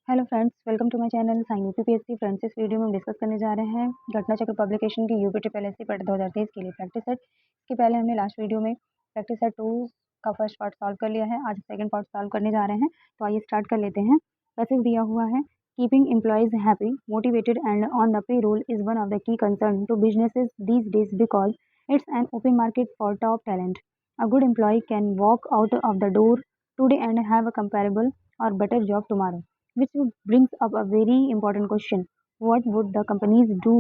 Hello friends, welcome to my channel sign UPPSC. Friends, इस video में हम discuss करने जा रहे हैं घटना चक्र पब्लिकेशन की यूपी ट्रिपल एससी पेट 2023 के लिए प्रैक्टिस सेट। इसके पहले हमने लास्ट वीडियो में प्रैक्टिस सेट 2 का फर्स्ट पार्ट सॉल्व कर लिया है। आज सेकंड पार्ट सॉल्व करने जा रहे हैं, तो आइए स्टार्ट कर लेते हैं। पैसेज दिया हुआ है, keeping employees happy, motivated and on the payroll is one of the key concern to businesses these days because it's an open market for top talent. A good employee can walk out of the door today and have a comparable or better job tomorrow, which brings up a very important question. What would the companies do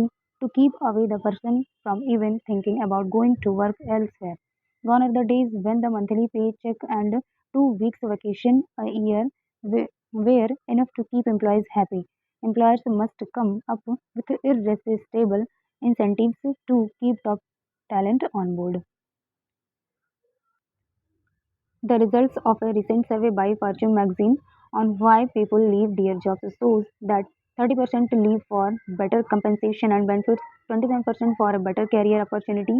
to keep away the person from even thinking about going to work elsewhere? Gone are the days when the monthly paycheck and 2 weeks vacation a year were enough to keep employees happy. Employers must come up with irresistible incentives to keep top talent on board. The results of a recent survey by Fortune magazine on why people leave their jobs shows that 30% leave for better compensation and benefits, 27% for a better career opportunity,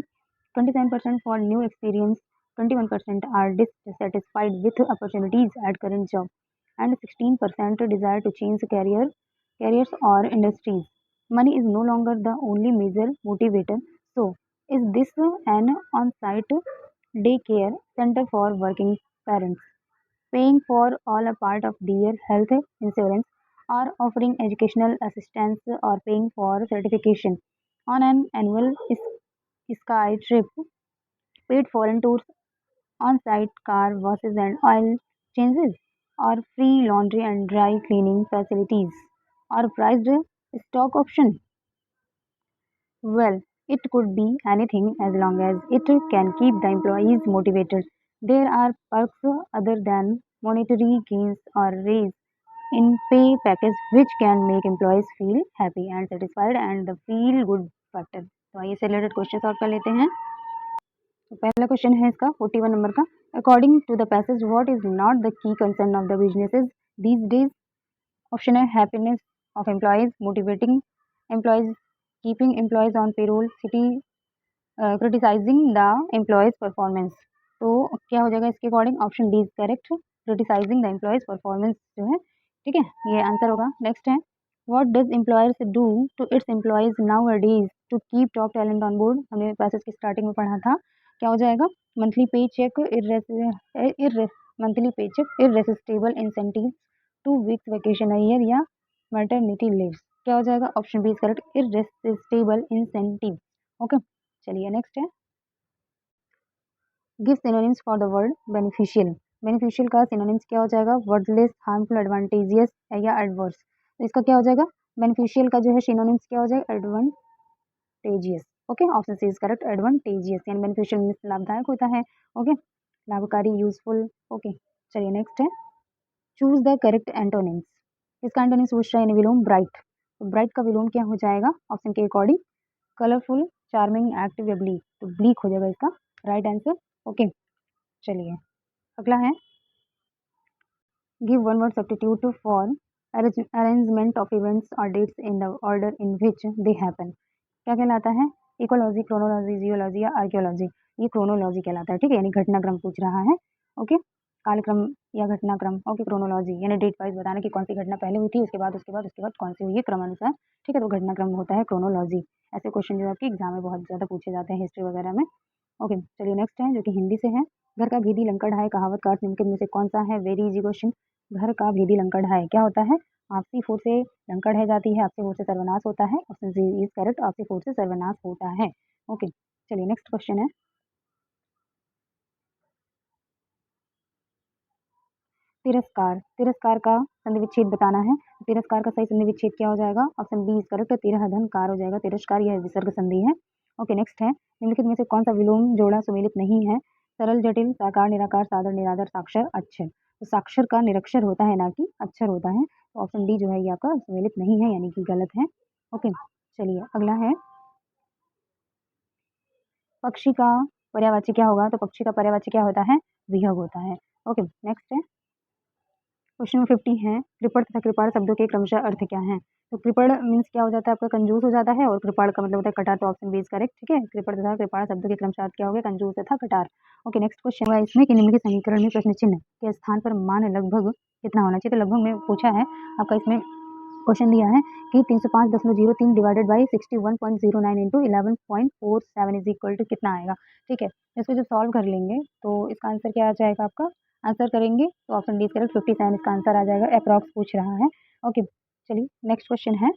27% for new experience, 21% are dissatisfied with opportunities at current job, and 16% desire to change careers or industries. Money is no longer the only major motivator. So, is this an on-site daycare center for working parents, paying for all a part of their health insurance, or offering educational assistance or paying for certification on an annual sky trip, paid foreign tours, on-site car washes and oil changes, or free laundry and dry cleaning facilities, or priced stock option. Well, it could be anything as long as it can keep the employees motivated. There are perks other than monetary gains or raise in pay package which can make employees feel happy and satisfied and the feel good factor. तो आइए से related question solve कर लेते हैं। तो पहला question है इसका 41 नंबर का। According to the passage what is not the key concern of the businesses these days? Option है happiness of employees, motivating employees, keeping employees on payroll, criticizing the employees performance। तो क्या हो जाएगा इसके according? Option D is correct, criticising the employees performance जो है, ठीक है, ये आंसर होगा। नेक्स्ट है, what does employers do to its employees nowadays to keep top talent on board? हमने पैसेज की स्टार्टिंग में पढ़ा था, क्या हो जाएगा? Monthly paycheck, monthly paycheck, irresistible incentive, 2 weeks vacation a year, या मैटरनिटी लीव्स। क्या हो जाएगा? Option B is correct, irresistible incentive. Okay, चलिए नेक्स्ट है, give synonyms for the word beneficial. Beneficial का सिनोनिम्स क्या हो जाएगा? वर्डलेस, हार्मफुल, एडवांटेजियस या एडवर्स। तो इसका क्या हो जाएगा? बेनिफिशियल का जो है सिनोनिम्स क्या हो जाएगा? Advantageous. Okay, option C is correct, advantageous, यानी बेनिफिशियल मीन्स लाभदायक होता है। ओके, लाभकारी, यूजफुल। ओके, चलिए नेक्स्ट है, चूज द करेक्ट एंटोनिम्स। इसका एंटोनिम्स पूछ रहा है, विलोम ब्राइट। तो ब्राइट का विलोम क्या हो जाएगा ऑप्शन के अकॉर्डिंग? कलरफुल, चार्मिंग, एक्टिव या ब्लीक। तो ब्लीक हो जाएगा इसका राइट आंसर। ओके, चलिए अगला है, give one word substitute for arrangement of events और dates in the order in which they happen. क्या कहलाता है? इकोलॉजी, क्रोनोलॉजी, जियोलॉजी या आर्कियोलॉजी? ये क्रोनोलॉजी कहलाता है, ठीक है, यानी घटनाक्रम पूछ रहा है। ओके, कालक्रम या घटनाक्रम। ओके, क्रोनोलॉजी यानी डेट वाइज बताना कि कौन सी घटना पहले हुई थी, उसके बाद कौन सी हुई है क्रमानुसार, ठीक है, तो घटनाक्रम होता है क्रोनोलॉजी। ऐसे क्वेश्चन जो आपके एग्जाम में बहुत ज़्यादा पूछे जाते हैं हिस्ट्री वगैरह में। ओके, चलिए नेक्स्ट है जो कि हिंदी से है, घर का भेदी लंका ढाए कहावत का अर्थ निम्नलिखित में से कौन सा है? Very easy question. घर का भेदी लंका ढाए क्या होता है? आपसी फूट से लंका ढह जाती है, आपसी फूट से सर्वनाश होता है। ऑप्शन सी इज करेक्ट, आपसी फूट से सर्वनाश होता है। ओके, चलिए नेक्स्ट क्वेश्चन है, तिरस्कार। तिरस्कार का संधि विच्छेद बताना है। तिरस्कार का सही संधि विच्छेद क्या हो जाएगा? ऑप्शन बी इज करेक्ट, तिरह धन कार हो जाएगा। तिरस्कार यह विसर्ग संधि है। ओके, नेक्स्ट है, निम्नलिखित में से कौन सा विलोम जोड़ा सुमेलित नहीं है? सरल, जटिल, साकार, निराकार, साधारण, निराधार, साक्षर, अक्षर। तो साक्षर का निरक्षर होता है, ना कि अक्षर होता है। तो ऑप्शन डी जो है ये आपका सुमेलित नहीं है, यानी कि गलत है। ओके, चलिए अगला है, पक्षी का पर्यायवाची क्या होगा? तो पक्षी का पर्यायवाची क्या होता है? विहग होता है। ओके, नेक्स्ट है, क्वेश्चन नंबर 50 है, कृपण तथा कृपाण शब्दों के क्रमशः अर्थ क्या है? तो कृपण मीन्स क्या हो जाता है आपका? कंजूस हो जाता है, और कृपाण का मतलब होता है कटार। तो ऑप्शन बी इज करेक्ट, ठीक है, कृपण तथा कृपाण शब्दों के क्रमशः अर्थ क्या हो गया? कंजूस तथा कटार। ओके, नेक्स्ट क्वेश्चन है इसमें कि निम्नलिखित समीकरण में प्रश्न चिन्ह के स्थान पर मान लगभग कितना होना चाहिए। तो लगभग में पूछा है आपका, इसमें क्वेश्चन दिया है कि 305.03 divided by 61.09 into 11.47 is equal to कितना आएगा। ठीक है, इसको जब सॉल्व कर लेंगे तो इसका आंसर क्या आ जाएगा आपका। आंसर करेंगे तो ऑप्शन डी करेक्ट 57 इसका आंसर आ जाएगा। अप्रॉक्स पूछ रहा है। ओके, चलिए नेक्स्ट क्वेश्चन है।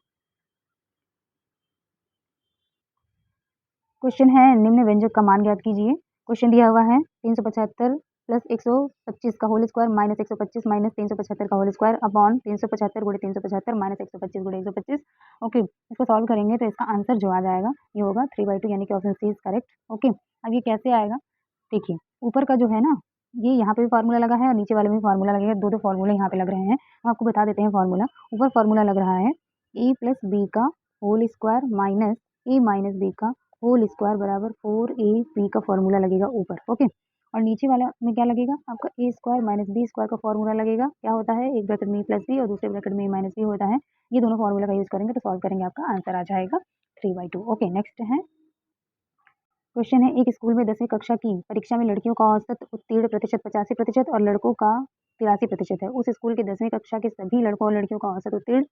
क्वेश्चन है निम्न व्यंजक का मान ज्ञात कीजिए। क्वेश्चन दिया हुआ है 375 प्लस 125 का होल स्क्वायर माइनस 125 माइनस 375 का होल स्क्वायर अपॉन 375 गुणे 375 माइनस 125 गुणे 125। ओके, इसको सॉल्व करेंगे तो इसका आंसर जो आ जाएगा ये होगा 3/2 यानी कि option C is correct. Okay, अब ये कैसे आएगा देखिए, ऊपर का जो है ना ये यहाँ पे भी फार्मूला लगा है और नीचे वाले में भी फार्मूला लगेगा। दो फार्मूले यहाँ पे लग रहे हैं, हम आपको बता देते हैं फार्मूला। ऊपर फार्मूला लग रहा है ए प्लस बी का होल स्क्वायर माइनस ए माइनस बी का होल स्क्वायर बराबर 4ab का फॉर्मूला लगेगा ऊपर। ओके, और नीचे वाला में क्या लगेगा आपका ए स्क्वायर माइनस बी स्क्वायर का फॉर्मूला लगेगा। क्या होता है, एक ब्रैकेट में प्लस बी और दूसरे ब्रैकेट में माइनस बी होता है। ये दोनों फॉर्मूला का यूज करेंगे तो सॉल्व करेंगे, आपका आंसर आ जाएगा 3/2। ओके, नेक्स्ट है क्वेश्चन है एक स्कूल में 10वीं कक्षा की परीक्षा में लड़कियों का औसत उत्तीर्ण प्रतिशत 85% और लड़कों का 83% है। उस स्कूल के 10वीं कक्षा के सभी लड़कों और लड़कियों का औसत उत्तीर्ण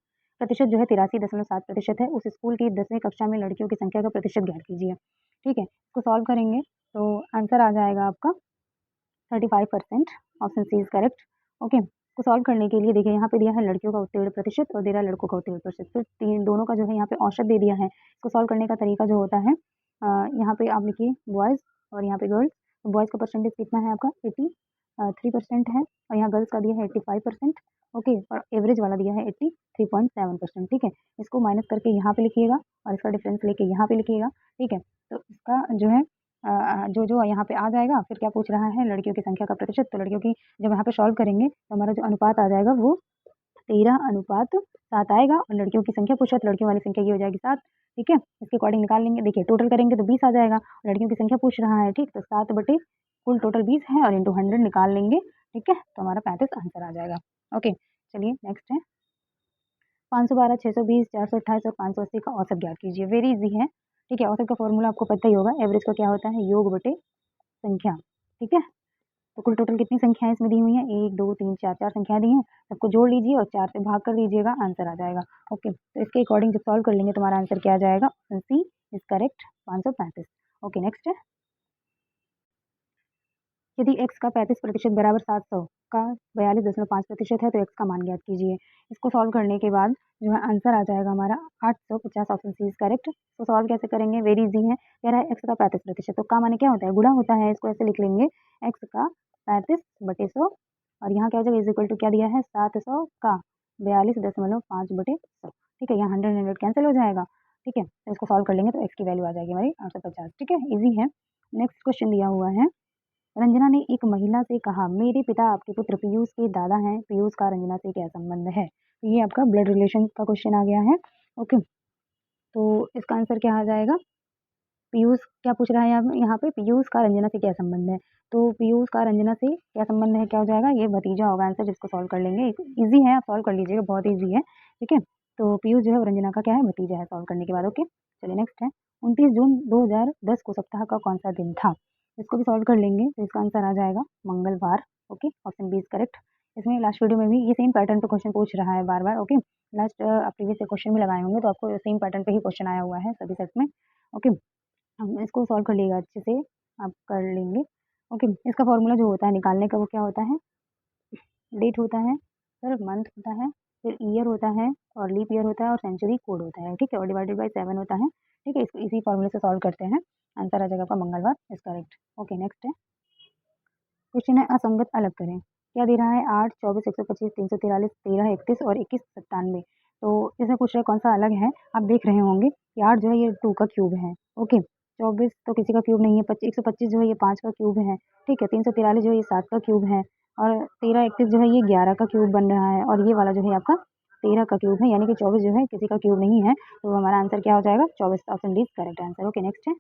प्रतिशत जो है 83.7% है। उस स्कूल की 10वीं कक्षा में लड़कियों की संख्या का प्रतिशत ज्ञात कीजिए। ठीक है, इसको सॉल्व करेंगे तो आंसर आ जाएगा आपका 35%। Option C is correct. Okay, इसको सॉल्व करने के लिए देखिए यहाँ पे दिया है लड़कियों का उत्तीर्ण प्रतिशत और दे रहा है लड़कों का उत्तीर्ण प्रतिशत। फिर तीन दोनों का जो है यहाँ पे औसत दे दिया है। इसको सॉल्व करने का तरीका जो होता है यहाँ पे आप लिखिए बॉयज़ और यहाँ पे गर्ल्स। तो बॉयज़ का परसेंटेज कितना है आपका 83% है और यहाँ गर्ल्स का दिया है 85%। ओके, और एवरेज वाला दिया है 83.7%। ठीक है, इसको माइनस करके यहाँ पे लिखिएगा और इसका डिफरेंस लेके यहाँ पे लिखिएगा। ठीक है, तो इसका जो है जो जो यहाँ पे आ जाएगा। फिर क्या पूछ रहा है, लड़कियों की संख्या का प्रतिशत। तो लड़कियों की जब यहाँ पे सॉल्व करेंगे तो हमारा जो अनुपात आ जाएगा वो 13:7 आएगा और लड़कियों की संख्या पूछा तो लड़कियों वाली संख्या ये हो जाएगी 7। ठीक है, इसके अकॉर्डिंग निकाल लेंगे। देखिए टोटल करेंगे तो 20 आ जाएगा, लड़कियों की संख्या पूछ रहा है। ठीक, तो 7 बटे कुल टोटल 20 है और इंटू 100 निकाल लेंगे। ठीक है, तो हमारा 35 आंसर आ जाएगा। ओके, चलिए नेक्स्ट है 512, 620, 428 और 580 का औसत ज्ञात कीजिए। वेरी इजी है। ठीक है, औसत का फॉर्मूला आपको पता ही होगा। एवरेज का क्या होता है, योग बटे संख्या। ठीक है, तो कुल टोटल कितनी संख्याएं इसमें दी हुई हैं, 1 2 3 4 4 संख्याएं दी हैं। सबको जोड़ लीजिए और 4 से भाग कर दीजिएगा, आंसर आ जाएगा। ओके, तो इसके अकॉर्डिंग जब सॉल्व कर लेंगे तो हमारा आंसर क्या आ जाएगा, option C is correct 535। Okay, next है यदि x का 35% बराबर 700 का 42.5% है तो x का मान ज्ञात कीजिए। इसको सॉल्व करने के बाद जो है आंसर आ जाएगा हमारा 850। Option C is correct. तो सॉल्व कैसे करेंगे, वेरी इजी है। कह रहा है x का 35%, तो का माने क्या होता है, गुणा होता है। इसको ऐसे लिख लेंगे x का 35/100 और यहाँ क्या हो जाएगा इज इक्वल टू क्या दिया है 700 का 42.5/100। ठीक है, यहाँ 100 कैंसिल हो जाएगा। ठीक है, तो इसको सॉल्व कर लेंगे तो x की वैल्यू आ जाएगी हमारी 850। ठीक है, इजी है। नेक्स्ट क्वेश्चन दिया हुआ है रंजना ने एक महिला से कहा मेरे पिता आपके पुत्र पीयूष के दादा हैं, पीयूष का रंजना से क्या संबंध है। तो ये आपका ब्लड रिलेशन का क्वेश्चन आ गया है। ओके, तो इसका आंसर क्या आ जाएगा, पीयूष क्या पूछ रहा है यहाँ पे, पीयूष का रंजना से क्या संबंध है। तो पीयूष का रंजना से क्या संबंध है, क्या हो जाएगा, ये भतीजा होगा आंसर, जिसको सॉल्व कर लेंगे। इजी है, आप सॉल्व कर लीजिएगा, बहुत ईजी है। ठीक है, तो पीयूष जो है रंजना का क्या है, भतीजा है, सॉल्व करने के बाद। ओके, चलिए नेक्स्ट है 29 जून 2010 को सप्ताह का कौन सा दिन था। इसको भी सॉल्व कर लेंगे तो इसका आंसर आ जाएगा मंगलवार। Okay, option B is correct. इसमें लास्ट वीडियो में भी ये सेम पैटर्न पे क्वेश्चन पूछ रहा है बार बार। ओके, लास्ट प्रीवियस क्वेश्चन भी लगाए होंगे तो आपको सेम पैटर्न पे ही क्वेश्चन आया हुआ है सभी सेट में। ओके, हम इसको सॉल्व कर लिएगा अच्छे से, आप कर लेंगे। ओके, इसका फॉर्मूला जो होता है निकालने का वो क्या होता है, डेट होता है, फिर मंथ होता है, फिर ईयर होता है और लीप ईयर होता है और सेंचुरी कोड होता है। ठीक है, और डिवाइडेड बाय 7 होता है। ठीक है, इसको इसी फॉर्मूले से सॉल्व करते हैं, आंसर आ जाएगा आपका मंगलवार इज करेक्ट। ओके, नेक्स्ट है क्वेश्चन है असंगत अलग करें। क्या दे रहा है 8, 24, 125, 343, 13, 31 और 21, 97। तो इसमें पूछ रहा है कौन सा अलग है। आप देख रहे होंगे कि 8 जो है ये 2 का क्यूब है। ओके, 24 तो किसी का क्यूब नहीं है, 125 जो है ये 5 का क्यूब है। ठीक है, 343 जो है ये 7 का क्यूब है और 13, 31 जो है ये 11 का क्यूब बन रहा है और ये वाला जो है आपका 13 का क्यूब है, यानी कि 24 जो है किसी का क्यूब नहीं है। तो हमारा आंसर क्या हो जाएगा 24। Option D correct answer. Okay, next है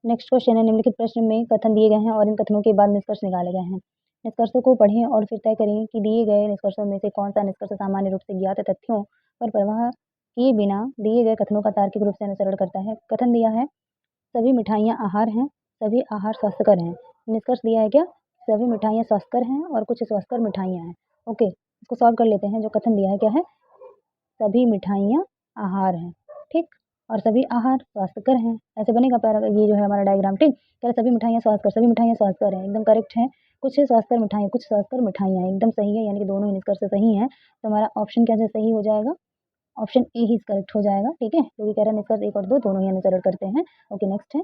नेक्स्ट क्वेश्चन है निम्नलिखित प्रश्न में कथन दिए गए हैं और इन कथनों के बाद निष्कर्ष निकाले गए हैं। निष्कर्षों को पढ़ें और फिर तय करें कि दिए गए निष्कर्षों में से कौन सा निष्कर्ष सामान्य रूप से ज्ञात तथ्यों पर परवाह किए बिना दिए गए कथनों का तार्किक रूप से अनुसरण करता है। कथन दिया है सभी मिठाइयाँ आहार हैं, सभी आहार स्वास्थ्यकर हैं। निष्कर्ष दिया है क्या, सभी मिठाइयाँ स्वास्थ्यकर हैं और कुछ स्वास्थ्यकर मिठाइयाँ हैं। ओके, इसको सॉल्व कर लेते हैं। जो कथन दिया है क्या है? सभी मिठाइयाँ आहार हैं, ठीक? और सभी आहार स्वास्थ्यकर हैं, ऐसे बनेगा ये जो है हमारा डायग्राम, ठीक? कह रहे सभी मिठाइयाँ स्वास्थ्यकर, सभी मिठाइयाँ स्वास्थ्यकर हैं, एकदम करेक्ट है। कुछ स्वास्थ्यकर मिठाइयाँ, कुछ स्वास्थ्यकर मिठाइयाँ हैं, एकदम सही है, यानी कि दोनों ही निष्कर्ष सही हैं। तो हमारा ऑप्शन क्या सही हो जाएगा? ऑप्शन ए ही करेक्ट हो जाएगा, ठीक है? क्योंकि कह रहा है निष्कर्ष 1 और 2 दोनों ही अनुसरण करते हैं। ओके, नेक्स्ट है।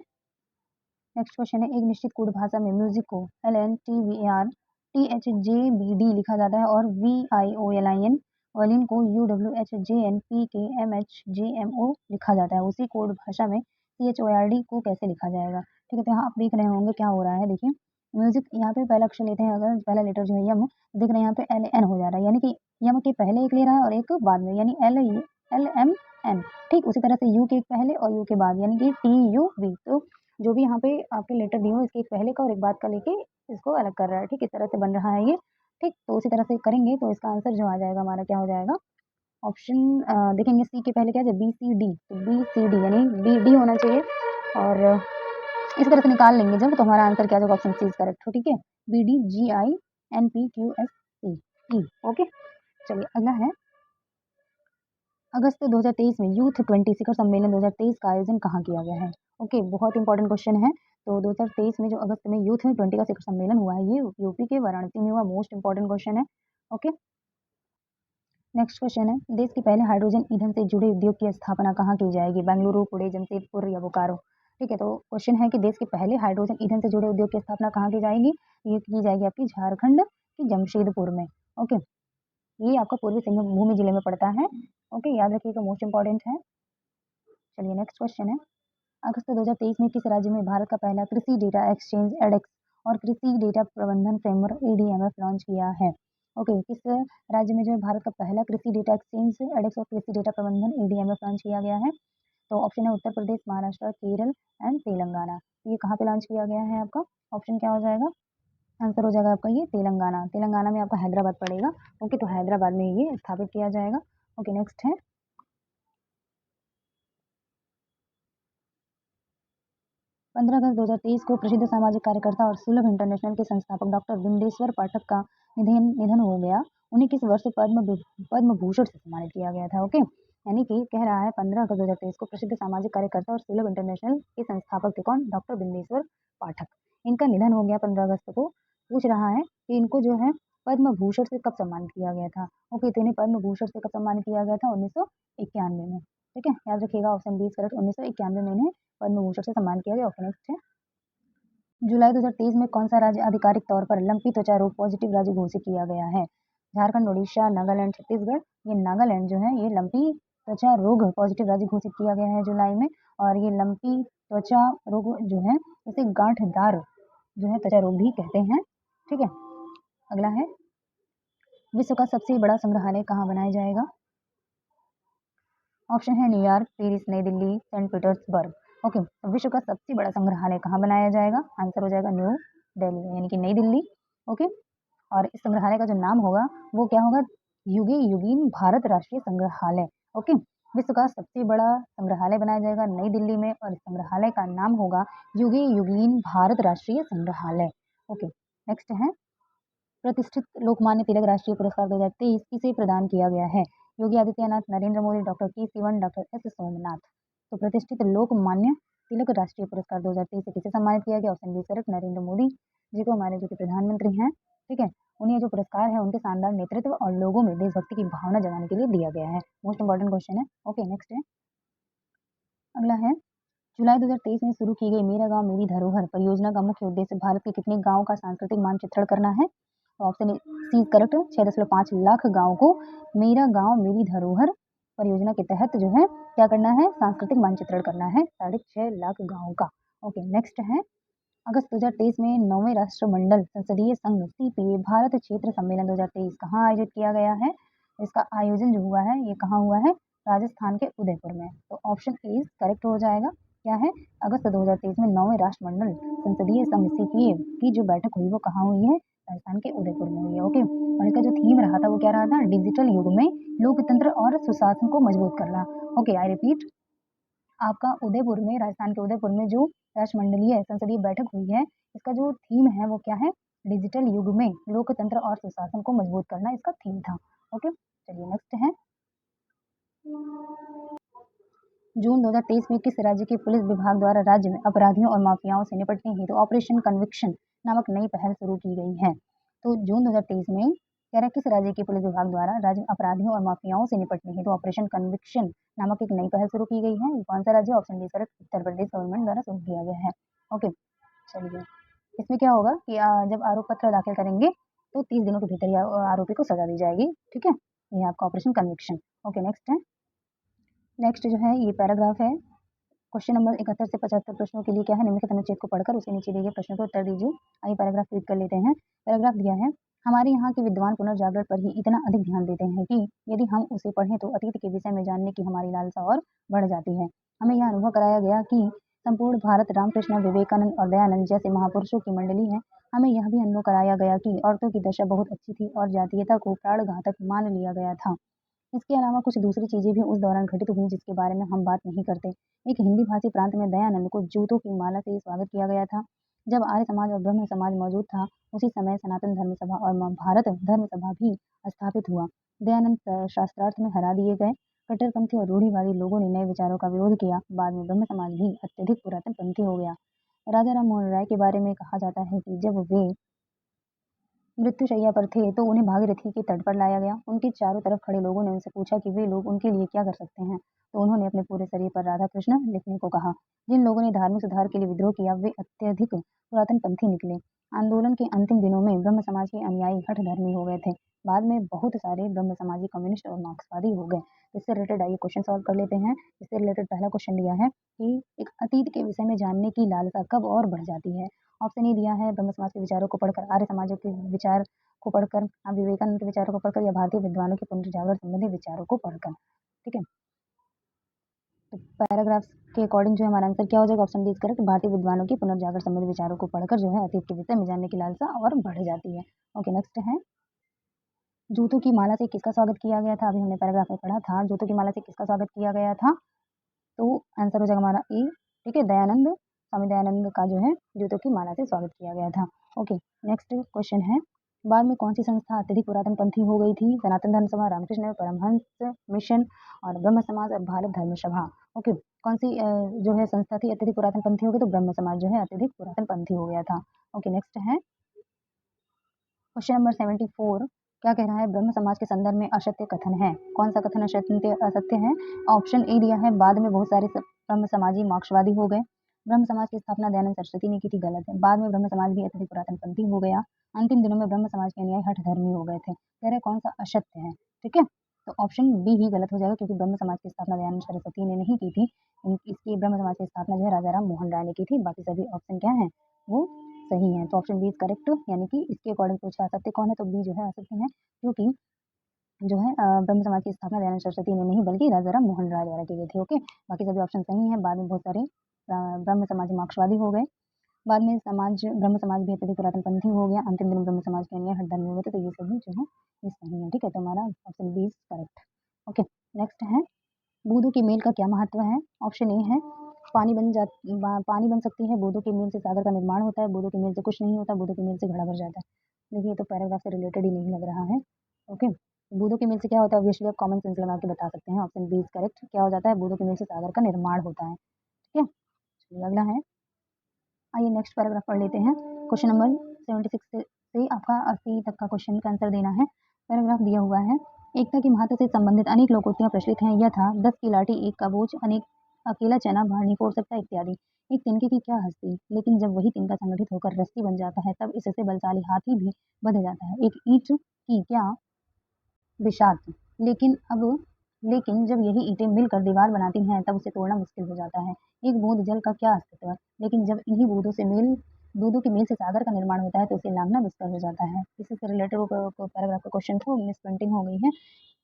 नेक्स्ट क्वेश्चन है, एक निश्चित कोड भाषा में म्यूजिक को LNTVAR THJBD लिखा जाता है और VIOLIN वायलिन को UWHJNPKMHJMO लिखा जाता है। उसी कोड भाषा में CHORD को कैसे लिखा जाएगा? ठीक है, तो यहाँ आप देख रहे होंगे क्या हो रहा है। देखिए, म्यूजिक यहाँ पे पहला अक्षर लेते हैं, अगर पहला लेटर जो है यम, देख रहे हैं यहाँ पे LN हो जा रहा है, यानी कि यम के पहले एक ले रहा है और एक बाद में, यानी LMN। ठीक, उसी तरह से यू के एक पहले और यू के बाद, यानी कि TUV। तो जो भी यहाँ पे आपके लेटर दिए हो, इसके एक पहले का और एक बाद का लेके इसको अलग कर रहा है, ठीक? इस तरह से बन रहा है ये, ठीक? तो उसी तरह से करेंगे तो इसका आंसर जो आ जाएगा हमारा क्या हो जाएगा? ऑप्शन देखेंगे सी के पहले क्या है? BCD, तो BCD यानी BD होना चाहिए और इस तरह से निकाल लेंगे जब, तो हमारा आंसर क्या होगा? ऑप्शन सी इज करेक्ट हो, ठीक है? BDGINPQSCE। ओके, चलिए अगला है, अगस्त 2023 में यूथ 20 शिखर सम्मेलन 2023 का आयोजन कहाँ किया गया है? ओके, बहुत इंपॉर्टेंट क्वेश्चन है। तो 2023 में जो अगस्त में यूथ 20 का शिखर सम्मेलन हुआ है, ये यूपी के वाराणसी में हुआ। मोस्ट इंपॉर्टेंट क्वेश्चन है। ओके, नेक्स्ट क्वेश्चन है, देश के पहले हाइड्रोजन ईंधन से जुड़े उद्योग की स्थापना कहाँ की जाएगी? बेंगलुरु, पुणे, जमशेदपुर या बोकारो? ठीक है, तो क्वेश्चन है कि देश के पहले हाइड्रोजन ईंधन से जुड़े उद्योग की स्थापना कहाँ की जाएगी? ये की जाएगी आपकी झारखंड की जमशेदपुर में। ओके, ये आपका पूर्वी सिंहभूम जिले में पड़ता है। ओके, याद रखिएगा, मोस्ट इंपॉर्टेंट है। चलिए नेक्स्ट क्वेश्चन है, अगस्त 2023 में किस राज्य में भारत का पहला कृषि डेटा एक्सचेंज एडेक्स और कृषि डेटा प्रबंधन फ्रेमवर्क ADMF लॉन्च किया है? ओके, किस राज्य में जो है भारत का पहला कृषि डेटा एक्सचेंज एडेक्स और कृषि डेटा प्रबंधन ADMF लॉन्च किया गया है? तो ऑप्शन है उत्तर प्रदेश, महाराष्ट्र, केरल एंड तेलंगाना। ये कहाँ पे लॉन्च किया गया है? आपका ऑप्शन क्या हो जाएगा? आंसर हो जाएगा आपका ये तेलंगाना। तेलंगाना में आपका हैदराबाद पड़ेगा। ओके, तो हैदराबाद में ये स्थापित किया जाएगा। ओके, नेक्स्ट है, 15 अगस्त 2023 को प्रसिद्ध सामाजिक कार्यकर्ता और सुलभ इंटरनेशनल के संस्थापक डॉक्टर बिंदेश्वर पाठक का निधन हो गया। उन्हें किस वर्ष पद्म भूषण से सम्मानित किया गया था? ओके, यानी कि कह रहा है 15 अगस्त 2023 को प्रसिद्ध सामाजिक कार्यकर्ता और सुलभ इंटरनेशनल के संस्थापक थे कौन? डॉक्टर बिंदेश्वर पाठक। इनका निधन हो गया 15 अगस्त को। पूछ रहा है कि इनको जो है पद्म भूषण से कब सम्मानित किया गया था? ओके, तो इन्हें पद्म भूषण से कब सम्मानित किया गया था? 1991 में। ठीक है, याद रखिएगा, ऑप्शन बी करेक्ट, 1991 में इन्हें पद्म भूषण से सम्मान किया गया। ओके, नेक्स्ट है, जुलाई 2023 में कौन सा राज्य आधिकारिक तौर पर लंपी त्वचा रोग पॉजिटिव राज्य घोषित किया गया है? झारखंड, उड़ीसा, नागालैंड, छत्तीसगढ़। ये नागालैंड जो है ये लंपी त्वचा रोग पॉजिटिव राज्य घोषित किया गया है जुलाई में। और ये लंपी त्वचा रोग जो है इसे गांठदार जो है त्वचा रोग भी कहते हैं। ठीक है, अगला है, विश्व का सबसे बड़ा संग्रहालय कहाँ बनाया जाएगा? ऑप्शन है न्यूयॉर्क, पेरिस, नई दिल्ली, सेंट पीटर्सबर्ग। ओके, तो विश्व का सबसे बड़ा संग्रहालय कहाँ बनाया जाएगा? आंसर हो जाएगा न्यू दिल्ली, यानी कि नई दिल्ली। ओके, और इस संग्रहालय का जो नाम होगा वो क्या होगा? युगे युगीन भारत राष्ट्रीय संग्रहालय। ओके, विश्व का सबसे बड़ा संग्रहालय बनाया जाएगा नई दिल्ली में और इस संग्रहालय का नाम होगा युगे युगीन भारत राष्ट्रीय संग्रहालय। ओके, नेक्स्ट है, प्रतिष्ठित लोकमान्य तिलक राष्ट्रीय पुरस्कार 2023 किसे प्रदान किया गया है? योगी आदित्यनाथ, नरेंद्र मोदी, डॉक्टर के सिवन, डॉक्टर एस सोमनाथ। तो प्रतिष्ठित लोकमान्य तिलक राष्ट्रीय पुरस्कार 2023 से किसे सम्मानित किया गया? Option B correct, Narendra Modi ji को, हमारे जो कि प्रधानमंत्री हैं। ठीक है, उन्हें जो पुरस्कार है उनके शानदार नेतृत्व और लोगों में देशभक्ति की भावना जगाने के लिए दिया गया है। मोस्ट इंपॉर्टेंट क्वेश्चन है। ओके, नेक्स्ट है, अगला है, जुलाई 2023 में शुरू की गई मेरा गांव मेरी धरोहर परियोजना का मुख्य उद्देश्य भारत के कितने गांवों का सांस्कृतिक मानचित्रण करना है? ऑप्शन सी करेक्ट, 6.5 लाख गांव को मेरा गांव मेरी धरोहर परियोजना के तहत जो है क्या करना है? सांस्कृतिक मानचित्रण करना है 6.5 लाख गांवों का। ओके, नेक्स्ट है, अगस्त 2023 में 9वें राष्ट्रमंडल संसदीय संघ CPA भारत क्षेत्र सम्मेलन 2023 कहाँ आयोजित किया गया है? इसका आयोजन जो हुआ है ये कहाँ हुआ है? राजस्थान के उदयपुर में। तो ऑप्शन ए करेक्ट हो जाएगा। क्या है? अगस्त 2023 में 9वें राष्ट्रमंडल संसदीय संघ CPA की जो बैठक हुई वो कहाँ हुई है? राजस्थान के उदयपुर में हुई है। ओके, और इसका जो थीम रहा था वो क्या रहा था? डिजिटल युग में लोकतंत्र और सुशासन को मजबूत करना। ओके, आई रिपीट, आपका उदयपुर में, राजस्थान के उदयपुर में जो राष्ट्रमंडलीय संसदीय बैठक हुई है इसका जो थीम है वो क्या है? डिजिटल युग में लोकतंत्र और सुशासन को मजबूत करना इसका थीम था। ओके, चलिए नेक्स्ट है। जून 2023 में किस राज्य के पुलिस विभाग द्वारा राज्य में अपराधियों और माफियाओं से निपटने हेतु ऑपरेशन कन्विक्शन नामक नई पहल शुरू की गई है? तो जून 2023 में कह रहा है किस राज्य के पुलिस विभाग द्वारा राज्य में अपराधियों और माफियाओं से निपटने हेतु ऑपरेशन कन्विक्शन नामक एक नई पहल शुरू की गई है। कौन सा राज्य? Option D correct, Uttar Pradesh government द्वारा शुरू किया गया है। ओके, चलिए इसमें क्या होगा कि जब आरोप पत्र दाखिल करेंगे तो 30 दिनों के भीतर आरोपी को सजा दी जाएगी। ठीक है, ये आपका ऑपरेशन कन्विक्शन। ओके, नेक्स्ट है। नेक्स्ट जो है ये पैराग्राफ है। क्वेश्चन नंबर 71 से 75 प्रश्नों के लिए क्या है, निम्नलिखित अनुच्छेद को पढ़कर उसके नीचे दिए गए प्रश्नों के उत्तर दीजिए। आइए पैराग्राफ रीड कर लेते हैं। पैराग्राफ दिया है, हमारे यहाँ के विद्वान पुनर्जागरण पर ही इतना अधिक ध्यान देते हैं कि यदि हम उसे पढ़ें तो अतीत के विषय में जानने की हमारी लालसा और बढ़ जाती है। हमें यह अनुभव कराया गया कि संपूर्ण भारत रामकृष्ण, विवेकानंद और दयानंद जैसे महापुरुषों की मंडली है। हमें यह भी अनुभव कराया गया कि औरतों की दशा बहुत अच्छी थी और जातीयता को प्राणघातक मान लिया गया था। इसके अलावा कुछ दूसरी चीजें भी उस दौरान घटित हुई जिसके बारे में हम बात नहीं करते। एक हिंदी भाषी प्रांत में दयानंद को जूतों की माला से स्वागत किया गया था। जब आर्य समाज और ब्रह्म समाज मौजूद था उसी समय सनातन धर्म सभा और भारत धर्म सभा भी स्थापित हुआ। दयानंद शास्त्रार्थ में हरा दिए गए। कट्टरपंथी और रूढ़िवादी लोगों ने नए विचारों का विरोध किया। बाद में ब्रह्म समाज भी अत्यधिक पुरातन पंथी हो गया। राजा राम मोहन राय के बारे में कहा जाता है कि जब वे मृत्युशैया पर थे तो उन्हें भागीरथी के तट पर लाया गया। उनके चारों तरफ खड़े लोगों ने उनसे पूछा कि वे लोग उनके लिए क्या कर सकते हैं, तो उन्होंने अपने पूरे शरीर पर राधा कृष्ण लिखने को कहा। जिन लोगों ने धार्मिक सुधार के लिए विद्रोह किया वे अत्यधिक पुरातन पंथी निकले। आंदोलन के अंतिम दिनों में ब्रह्म समाज के अनुयायी हठधर्मी हो गए थे। बाद में बहुत सारे ब्रह्म समाजी कम्युनिस्ट और मार्क्सवादी हो गए। इससे रिलेटेड आइए क्वेश्चन सॉल्व कर लेते हैं। इससे रिलेटेड पहला क्वेश्चन दिया है कि एक अतीत के विषय में जानने की लालसा कब और बढ़ जाती है। ऑप्शन ए दिया है ब्रह्म समाज के विचारों को पढ़कर, आर्य समाजों के विचार को पढ़कर, विवेकानंद के विचारों को पढ़कर या भारतीय विद्वानों के पुनर्जागरण संबंधी विचारों को पढ़कर। ठीक है, तो पैराग्राफ के अकॉर्डिंग जो है हमारा आंसर क्या हो जाएगा? ऑप्शन डी इज करेक्ट, भारतीय विद्वानों की पुनर्जागरण संबंधी विचारों को पढ़कर जो है अतीत के विषय में जानने की लालसा और बढ़ जाती है। ओके, नेक्स्ट है, जूतों की माला से किसका स्वागत किया गया था? अभी हमने पैराग्राफ में पढ़ा था, जूतों की माला से किसका स्वागत किया गया था? तो आंसर हो जाएगा हमारा ए। ठीक है, दयानंद, स्वामी दयानंद का जो है जूतों की माला से स्वागत किया गया था। ओके, नेक्स्ट क्वेश्चन है, बाद में कौन सी संस्था अत्यधिक पुरातन पंथी हो गई थी? सनातन धर्म सभा, रामकृष्ण परमहंस मिशन और ब्रह्म समाज और भारत धर्म सभा। ओके, कौन सी जो है संस्था थी अत्यधिक पुरातन पंथी हो गई? तो ब्रह्म समाज जो है अत्यधिक पुरातन पंथी हो गया था। ओके, नेक्स्ट है क्वेश्चन नंबर 74, क्या कह रहा है? ब्रह्म समाज के संदर्भ में असत्य कथन है। कौन सा कथन असत्य है? ऑप्शन ए दिया है, बाद में बहुत सारे ब्रह्म समाजी मार्क्सवादी हो गए। ब्रह्म समाज की स्थापना दयानंद सरस्वती ने की थी, गलत है। बाद में ब्रह्म समाज भी अत्यधिक पुरातन पंथी हो गया। अंतिम दिनों में ब्रह्म समाज के अनुयायी हठधर्मी हो गए थे। कह रहे कौन सा असत्य है? ठीक है, तो ऑप्शन बी ही गलत हो जाएगा क्योंकि ब्रह्म समाज की स्थापना दयानंद सरस्वती ने नहीं की थी। इसकी ब्रह्म समाज की स्थापना जो है राजा राम मोहन राय ने की थी। बाकी सभी ऑप्शन क्या है? वो सही है। तो ऑप्शन बी इज करेक्ट, यानी कि इसके अकॉर्डिंग पूछा असत्य कौन है, तो बी जो है असत्य है क्योंकि जो है ब्रह्म समाज की स्थापना दयानंद सरस्वती ने नहीं बल्कि राजा राम मोहन राय द्वारा की गई थी। ओके, बाकी सभी ऑप्शन सही हैं। बाद में बहुत सारे ब्रह्म समाजी मार्क्सवादी हो गए। बाद में ब्रह्म समाज भी अत्यधिक पुरातन पंथी हो गया। अंतिम दिन ब्रह्म समाज के अन्य हठधर्मी हो गए थे। तो ये सभी जो है ये सही है। ठीक है, तो हमारा option B is correct. Okay, next है, बूंदों की मेल का क्या महत्व है? ऑप्शन ए है, पानी बन सकती है। बूंदों की मेल से सागर का निर्माण होता है। बूंदों की मेल से कुछ नहीं होता। बूंदों की मेल से घड़ा भर जाता है। देखिए, तो पैराग्राफ से रिलेटेड ही नहीं लग रहा है। ओके, बूंदों की मिल से क्या होता है? ऑब्वियसली आप कॉमन सेंस लगा के बता सकते हैं। Option B is correct. क्या हो जाता है? बूंदों की मिल से सागर का निर्माण होता है। ठीक है, चलिए अगला है, आइए नेक्स्ट पैराग्राफ पढ़ लेते हैं। क्वेश्चन नंबर 76 से आपका 80 तक का क्वेश्चन का आंसर देना है। पैराग्राफ दिया हुआ है, एकता के महत्व से संबंधित अनेक लोकोक्तियां प्रचलित हैं। यथा 10 की लाठी, एक का बोझ, अनेक अकेला चना भार नहीं फोड़ सकता इत्यादि। एक तिनके की क्या हस्ती, लेकिन जब वही तिनका संगठित होकर रस्सी बन जाता है तब इससे बलशाली हाथी भी बंध जाता है। एक ईंट की क्या विषाद, लेकिन जब यही ईंटें मिलकर दीवार बनाती हैं तब उसे तोड़ना मुश्किल हो जाता है। एक बूंद जल का क्या अस्तित्व, लेकिन जब इन्हीं बूंदों की मेल से सागर का निर्माण होता है तो उसे लांघना दुष्कर हो जाता है। इसी से रिलेटेड पैराग्राफ का क्वेश्चन था, मिस प्रिंटिंग हो गई है।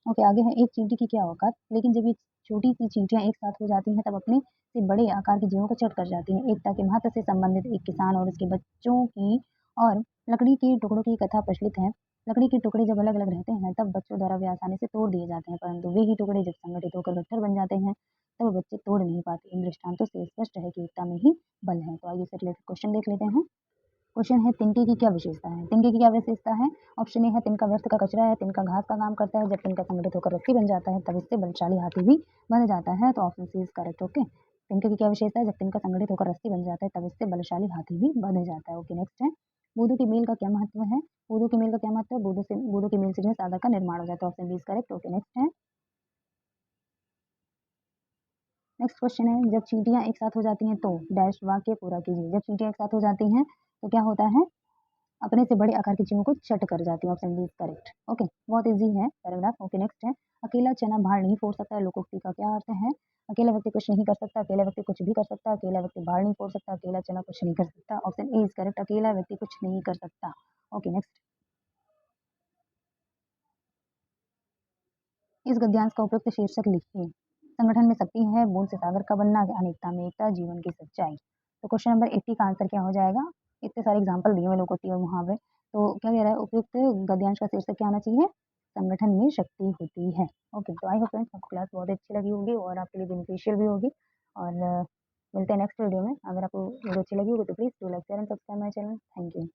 ओके, आगे है, एक चींटी की क्या औकात, लेकिन जब ये छोटी सी चींटियां एक साथ हो जाती हैं तब अपने से बड़े आकार के जीवों को चट कर जाती हैं। एकता के महत्व से संबंधित एक किसान और उसके बच्चों की और लकड़ी के टुकड़ों की कथा प्रचलित है। लकड़ी के टुकड़े जब अलग अलग रहते हैं तब बच्चों द्वारा वे आसानी से तोड़ दिए जाते हैं, परंतु वे ही टुकड़े जब संगठित होकर गट्ठर बन जाते हैं तब बच्चे तोड़ नहीं पाते। इन दृष्टांतों से स्पष्ट है कि एकता में ही बल है। तो आइए से रिलेटेड क्वेश्चन देख लेते हैं। क्वेश्चन है तिनके की क्या विशेषता है। तिनके की क्या विशेषता है। ऑप्शन ए है तिनका व्यर्थ का कचरा है, तिनका घास का काम करता है, जब तिनका संगठित होकर रस्सी बन जाता है तब इससे बलशाली हाथी भी बन जाता है। तो option C is correct. Okay, तिनके की क्या विशेषता है। जब तिनका संगठित होकर रस्सी बन जाता है तब इससे बलशाली हाथी भी बन जाता है। ओके, नेक्स्ट है बूदू की मील का क्या महत्व है। बूदू की मील का क्या महत्व है। बूदू की मील से जो है सागर का निर्माण हो जाता है। Option B is correct. Okay, next है नेक्स्ट क्वेश्चन है जब चींटियां एक साथ हो जाती हैं तो डैश वाक्य पूरा कीजिए। जब चींटियां एक साथ हो जाती हैं तो क्या होता है, अपने से बड़े आकार की चीजों को चट कर जाती है। Option B is correct. Okay, बहुत इजी है पैराग्राफ। ओके, नेक्स्ट है अकेला चना भाड़ नहीं फोड़ सकता है। लोकोक्ति का क्या अर्थ है। अकेला व्यक्ति कुछ नहीं कर सकता, अकेला व्यक्ति कुछ भी कर सकता, अकेला व्यक्ति भाड़ नहीं फोड़ सकता, अकेला चना कुछ नहीं कर सकता। ऑप्शन ए इज करेक्ट, अकेला व्यक्ति कुछ नहीं कर सकता। ओके, नेक्स्ट इस गद्यांश का उपयुक्त शीर्षक लिखिए। संगठन में शक्ति है, बूंद से सागर का बनना, अनेकता में एकता, जीवन की सच्चाई। तो क्वेश्चन नंबर 80 का आंसर क्या हो जाएगा। इतने सारे एग्जाम्पल दिए हुए लोकोक्ति और मुहावरे, तो क्या कह रहा है उपयुक्त गद्यांश का शीर्षक क्या होना चाहिए। संगठन में शक्ति होती है। ओके, तो आई होप फ्रेंड्स आपको क्लास बहुत अच्छी लगी होगी और आपके लिए बेनिफिशियल भी होगी। और मिलते हैं नेक्स्ट वीडियो में। अगर आपको वीडियो अच्छी लगी होगी तो please do like share and subscribe my channel. Thank you.